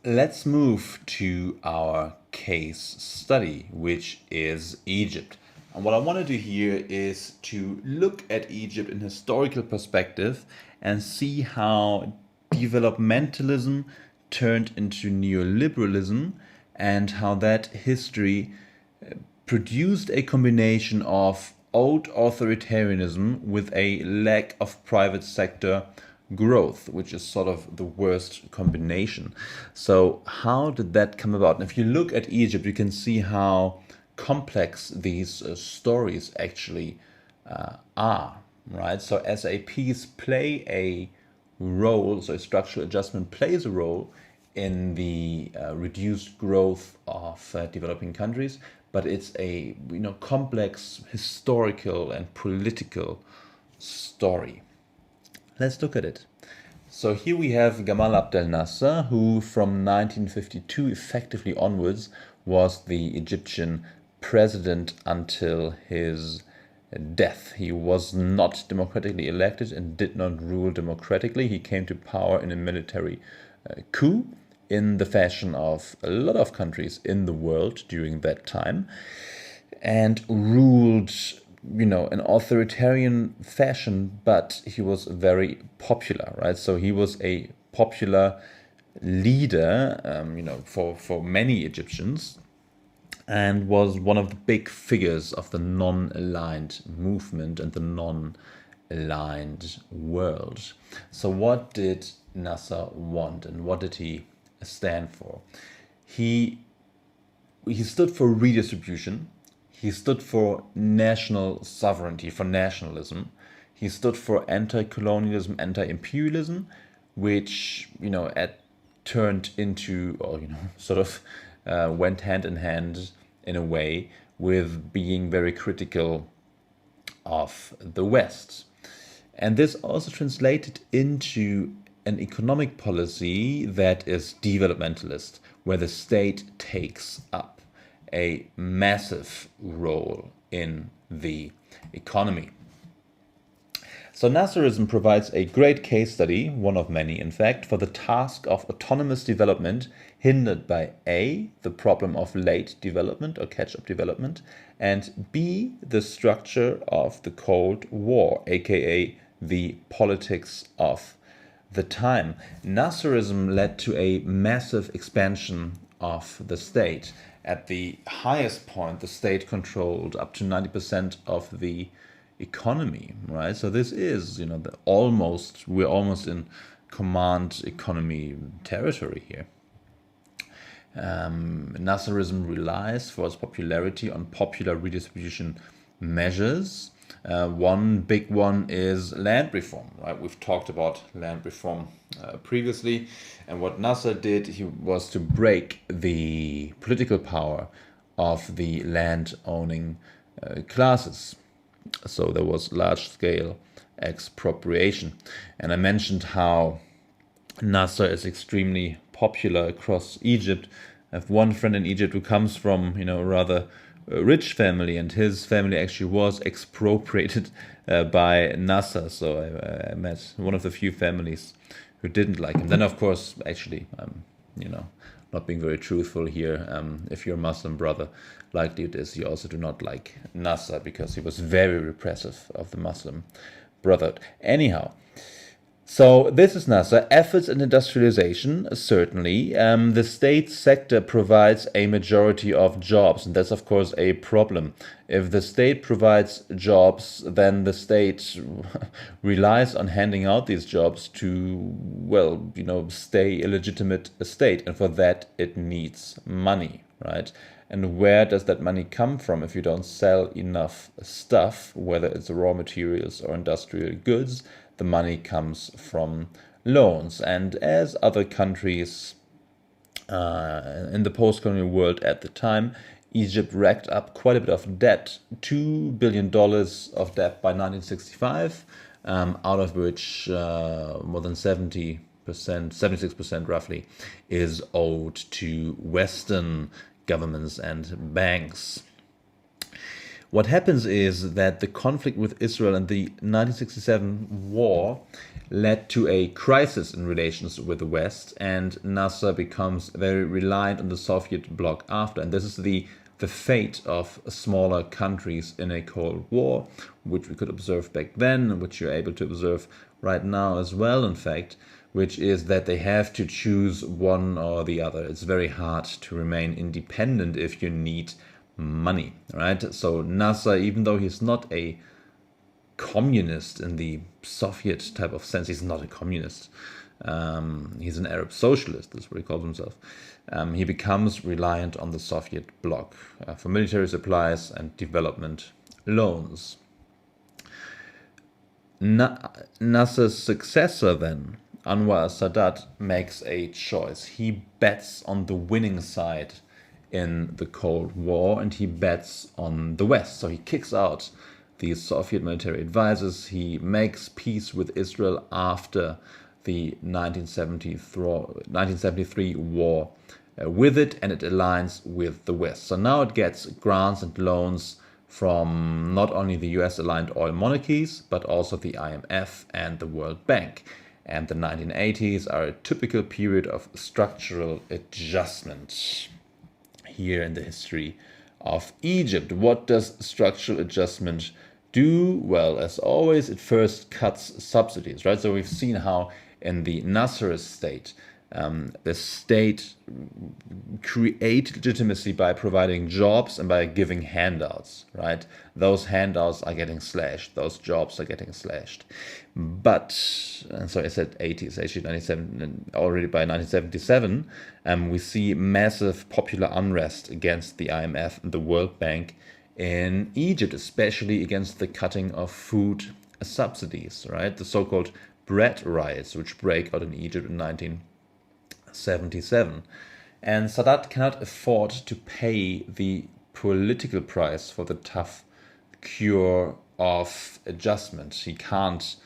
Let's move to our case study, which is Egypt. And what I want to do here is to look at Egypt in historical perspective and see how developmentalism turned into neoliberalism and how that history produced a combination of old authoritarianism with a lack of private sector growth, which is sort of the worst combination. So, how did that come about? And if you look at Egypt, you can see how complex these stories actually are, right? So, SAPs play a role, so structural adjustment plays a role in the reduced growth of developing countries, but it's a complex historical and political story. Let's look at it. So here we have Gamal Abdel Nasser, who from 1952 effectively onwards was the Egyptian president until his death. He was not democratically elected and did not rule democratically. He came to power in a military coup in the fashion of a lot of countries in the world during that time, and ruled an authoritarian fashion, but he was very popular, right? So he was a popular leader, for many Egyptians, and was one of the big figures of the non-aligned movement and the non-aligned world. So what did Nasser want, and what did he stand for? He stood for redistribution. He stood for national sovereignty, for nationalism. He stood for anti-colonialism, anti-imperialism, which turned into, or sort of went hand in hand in a way with being very critical of the West. And this also translated into an economic policy that is developmentalist, where the state takes up a massive role in the economy. So Nasserism provides a great case study, one of many in fact, for the task of autonomous development hindered by A, the problem of late development or catch-up development, and B, the structure of the Cold War, aka the politics of the time. Nasserism led to a massive expansion of the state. At the highest point, the state controlled up to 90% of the economy, right? So this is, we're almost in command economy territory here. Nasserism relies for its popularity on popular redistribution measures. One big one is land reform, right? We've talked about land reform previously, and what Nasser did, he was to break the political power of the land owning classes. So there was large-scale expropriation. And I mentioned how Nasser is extremely popular across Egypt. I have one friend in Egypt who comes from, a rather rich family, and his family actually was expropriated by Nasser. So I met one of the few families who didn't like him. Then, of course, actually, not being very truthful here, if you're a Muslim brother, likely it is you also do not like Nasser because he was very repressive of the Muslim brotherhood. Anyhow, so this is Nasser. Efforts in industrialization, certainly. The state sector provides a majority of jobs, and that's of course a problem. If the state provides jobs, then the state relies on handing out these jobs to, stay a legitimate state, and for that it needs money, right? And where does that money come from if you don't sell enough stuff, whether it's raw materials or industrial goods? The money comes from loans. And as other countries in the post-colonial world at the time, Egypt racked up quite a bit of debt, $2 billion of debt by 1965, out of which more than 70%, 76% roughly, is owed to Western governments and banks. What happens is that the conflict with Israel and the 1967 war led to a crisis in relations with the West, and Nasser becomes very reliant on the Soviet bloc after. And this is the fate of smaller countries in a Cold War, which we could observe back then, and which you're able to observe right now as well, in fact, which is that they have to choose one or the other. It's very hard to remain independent if you need money, right? So Nasser, even though he's not a communist in the Soviet type of sense, he's not a communist. He's an Arab socialist, that's what he calls himself. He becomes reliant on the Soviet bloc for military supplies and development loans. Nasser's successor then, Anwar Sadat, makes a choice. He bets on the winning side in the Cold War, and he bets on the West. So he kicks out the Soviet military advisors. He makes peace with Israel after the 1973 war with it, and it aligns with the West. So now it gets grants and loans from not only the US-aligned oil monarchies, but also the IMF and the World Bank. And the 1980s are a typical period of structural adjustment here in the history of Egypt. What does structural adjustment do? Well, as always, it first cuts subsidies, right? So we've seen how in the Nasserist state, the state create legitimacy by providing jobs and by giving handouts, right? Those handouts are getting slashed. Those jobs are getting slashed. But, and so I said 80s, actually 97, and already by 1977, we see massive popular unrest against the IMF and the World Bank in Egypt, especially against the cutting of food subsidies, right? The so-called bread riots, which break out in Egypt in 1977. And Sadat cannot afford to pay the political price for the tough cure of adjustment. He can't,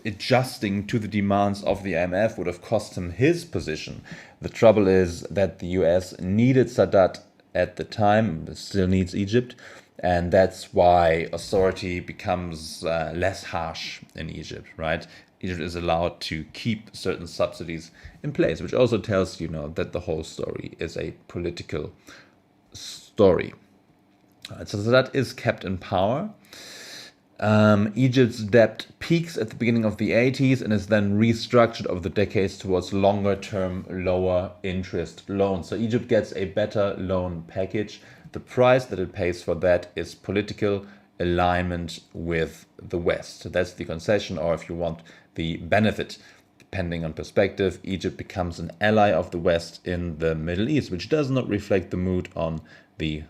adjusting to the demands of the IMF would have cost him his position. The trouble is that the US needed Sadat at the time, still needs Egypt, and that's why authority becomes less harsh in Egypt, right? Egypt is allowed to keep certain subsidies in place, which also tells you that the whole story is a political story. So that is kept in power. Egypt's debt peaks at the beginning of the 80s and is then restructured over the decades towards longer-term, lower interest loans. So Egypt gets a better loan package. The price that it pays for that is political alignment with the West. So that's the concession, or if you want, the benefit. Depending on perspective, Egypt becomes an ally of the West in the Middle East, which does not reflect the mood on the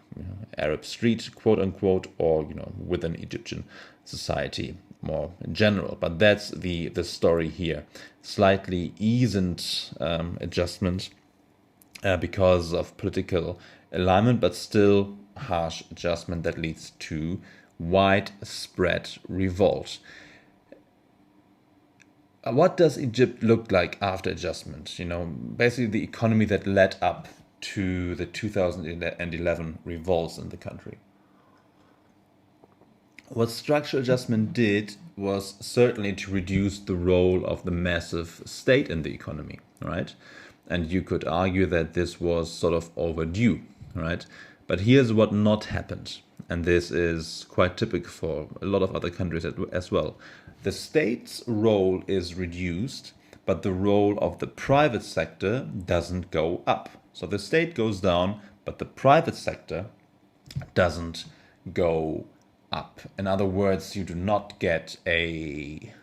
Arab street, quote unquote, or within Egyptian society more in general. But that's the story here. Slightly eased adjustment because of political alignment, but still harsh adjustment that leads to widespread revolt. What does Egypt look like after adjustment? Basically the economy that led up to the 2011 revolts in the country. What structural adjustment did was certainly to reduce the role of the massive state in the economy, right? And you could argue that this was sort of overdue, right? But here's what not happened, and this is quite typical for a lot of other countries as well. The state's role is reduced, but the role of the private sector doesn't go up. So the state goes down, but the private sector doesn't go up. In other words, you do not get a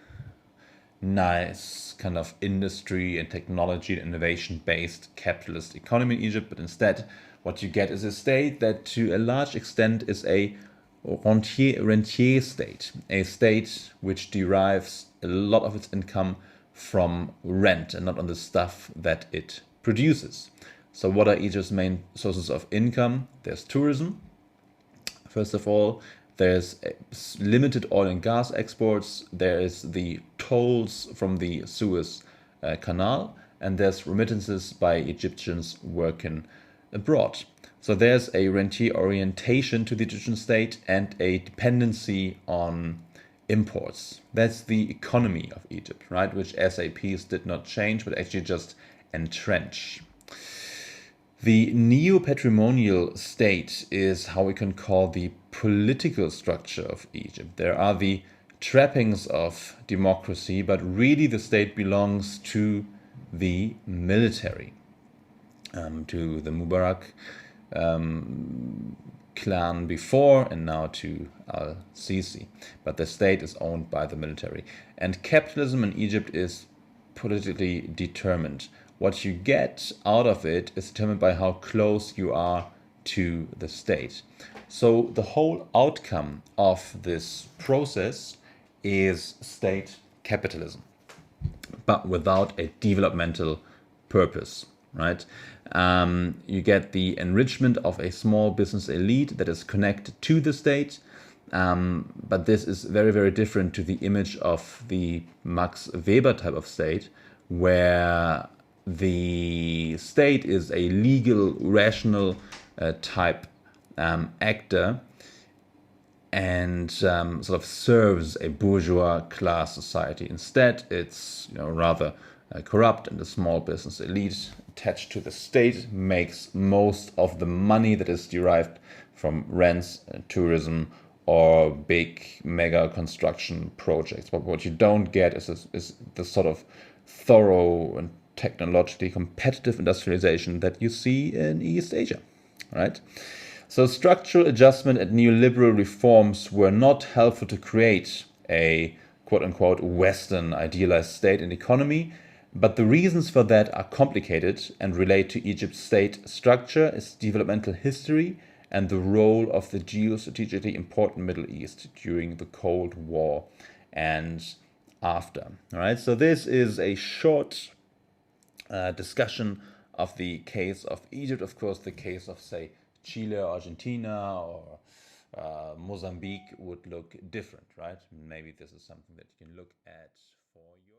nice kind of industry and technology and innovation-based capitalist economy in Egypt, but instead what you get is a state that to a large extent is a rentier state, a state which derives a lot of its income from rent and not on the stuff that it produces. So what are Egypt's main sources of income? There's tourism. First of all, there's limited oil and gas exports. There is the tolls from the Suez Canal, and there's remittances by Egyptians working abroad. So there's a rentier orientation to the Egyptian state and a dependency on imports. That's the economy of Egypt, right? Which SAPs did not change, but actually just entrench. The neo-patrimonial state is how we can call the political structure of Egypt. There are the trappings of democracy, but really the state belongs to the military, to the Mubarak clan before and now to al-Sisi. But the state is owned by the military. And capitalism in Egypt is politically determined. What you get out of it is determined by how close you are to the state. So the whole outcome of this process is state capitalism, but without a developmental purpose, right? You get the enrichment of a small business elite that is connected to the state, but this is very, very different to the image of the Max Weber type of state, where the state is a legal, rational type actor and sort of serves a bourgeois class society. Instead, it's rather corrupt, and the small business elite attached to the state makes most of the money that is derived from rents, tourism, or big mega construction projects. But what you don't get is the sort of thorough and technologically competitive industrialization that you see in East Asia, right? So structural adjustment and neoliberal reforms were not helpful to create a quote-unquote Western idealized state and economy, but the reasons for that are complicated and relate to Egypt's state structure, its developmental history, and the role of the geostrategically important Middle East during the Cold War and after. All right, so this is a short discussion of the case of Egypt. Of course, the case of, say, Chile or Argentina or Mozambique would look different, right? Maybe this is something that you can look at for your